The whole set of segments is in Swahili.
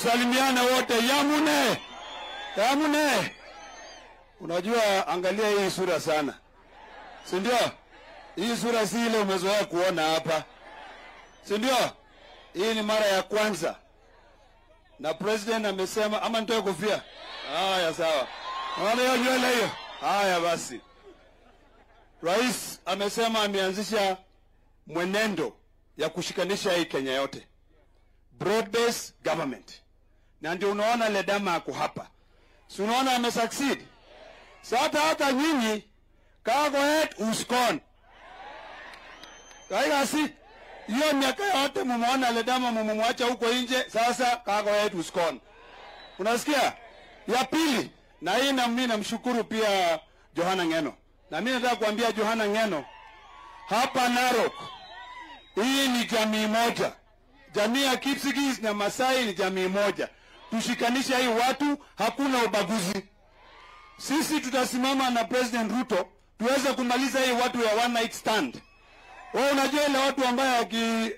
Tusalimiane wote. Yamune. Yamune. Unajua, angalia hii sura sana. Si ndio? Hii sura si ile umezoea kuona hapa. Si ndio? Hii ni mara ya kwanza. Na president amesema ama nitoe kofia. Haya sawa. Wale hiyo nywele hiyo. Haya basi. Rais amesema ameanzisha mwenendo ya kushikanisha hii Kenya yote. Broad based government. Na ndio unaona Ledama ako hapa. Si unaona amesucceed? Sasa hata nyinyi kago head uskon. Kaigasi hiyo miaka yote mumeona Ledama mumemwacha huko nje, sasa kago head uskon. Unasikia? Ya pili, na hii na mimi namshukuru pia Johana Ngeno. Na mimi nataka kuambia Johana Ngeno, hapa Narok hii ni jamii moja. Jamii ya Kipsigis na Masai ni jamii moja. Tushikanisha hii watu, hakuna ubaguzi. Sisi tutasimama na President Ruto tuweze kumaliza hii watu ya one night stand. Wewe unajua ile watu ambao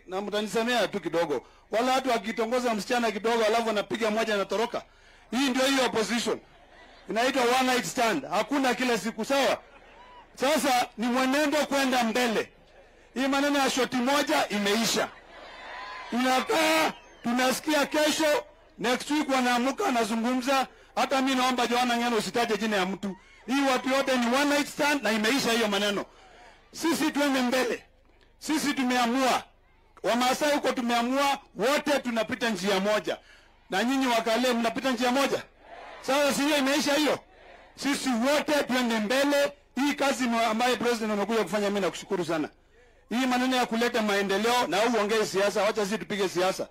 na mtanisemea tu kidogo. Wala watu wakitongoza msichana kidogo alafu anapiga moja na toroka. Hii ndio hiyo opposition. Inaitwa one night stand. Hakuna kila siku, sawa? Sasa ni mwenendo kwenda mbele. Hii maneno ya shoti moja imeisha. Tunakaa, tunasikia kesho, next week wanaamuka wanazungumza. Hata mimi naomba Johana Ngeno usitaje jina ya mtu. Hii watu yote ni one night stand na imeisha hiyo maneno. Sisi tuende mbele. Sisi tumeamua. Wamasai huko tumeamua wote tunapita njia moja. Na nyinyi Wakale mnapita njia moja. Sasa sio imeisha hiyo. Sisi wote tuende mbele. Hii kazi ambayo president amekuja kufanya, mimi nakushukuru sana. Hii maneno ya kuleta maendeleo na uongee siasa, wacha sisi tupige siasa.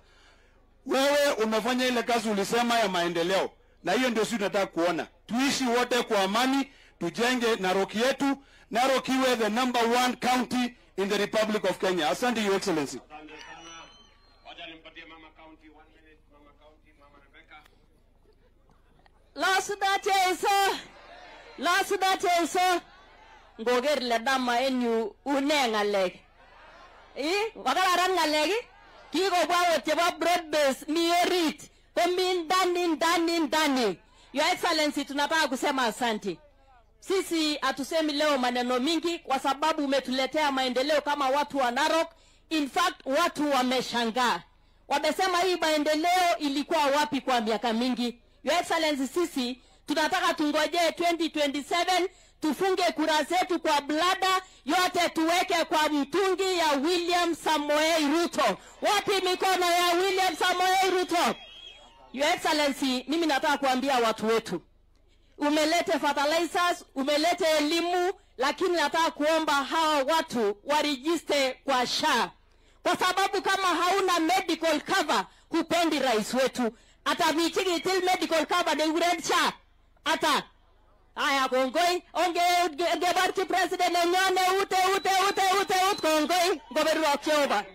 Wewe umefanya ile kazi ulisema ya maendeleo. Na hiyo ndio sisi tunataka kuona. Tuishi wote kwa amani, tujenge Narok yetu. Narok iwe the number 1 county in the Republic of Kenya. Asante, Your Excellency. Asante sana. Wacha nimpatie mama county 1 minute, mama county, mama Rebecca. Last that ngoger Ledama enyu unengalek. Wakararan ngalek kikobwa chebo broad base ni orit. Komin ndani. Your Excellency, tunataka kusema asante. Sisi hatusemi leo maneno mingi kwa sababu umetuletea maendeleo kama watu wa Narok. In fact, watu wameshangaa. Wamesema hii maendeleo ilikuwa wapi kwa miaka mingi. Your Excellency, sisi tunataka tungojee 2027 tufunge kura zetu kwa blada yote tuweke kwa mtungi ya William Samoei Ruto. Wapi mikono ya William Samoei Ruto? Your Excellency, mimi nataka kuambia watu wetu. Umelete fertilizers, umelete elimu, lakini nataka kuomba hawa watu waregister kwa SHA. Kwa sababu kama hauna medical cover, hupendi rais wetu. Ata michigi till medical cover de red SHA. Ata aya kongoi onge barki president nyone ute kongoi goberu akyoba.